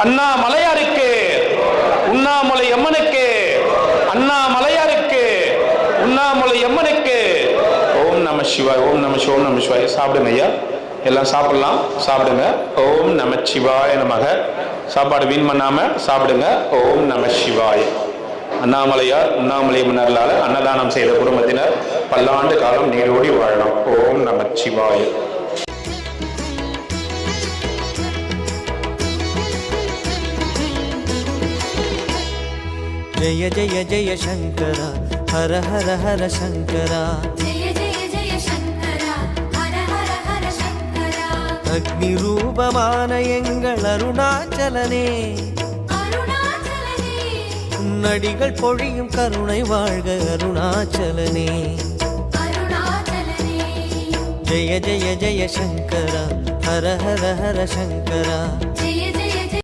அண்ணாமலையாருக்கு, உண்ணாமலை அம்மனுக்கு, அண்ணாமலையாருக்கு, உண்ணாமலை அம்மனுக்கு. ஓம் நம சிவாய், ஓம் நம சிவாய், ஓம் நம சிவாய். சாப்பிடுங்க ஐயா, எல்லாம் சாப்பிடலாம், சாப்பிடுங்க. ஓம் நம சிவாய நமக. சாப்பாடு வீண் பண்ணாம சாப்பிடுங்க. ஓம் நம சிவாய். அண்ணாமலையார், உண்ணாமலை மன்னர்களால் அன்னதானம் செய்த குடும்பத்தினர் பல்லாண்டு காலம் நீரோடி வாழலாம். ஓம் நம சிவாய. जय जय जय शंकरा, हर हर हर शंकरा. जय जय जय शंकरा, हर हर हर शंकरा. अग्नि रूपமான எங்கள் அருணாச்சலனே, அருணாச்சலனே. நடிகள் பொழியும் கருணை வாழ்க அருணாச்சலனே. அருணாச்சலனே. जय जय जय शंकरा, हर हर हर शंकरा.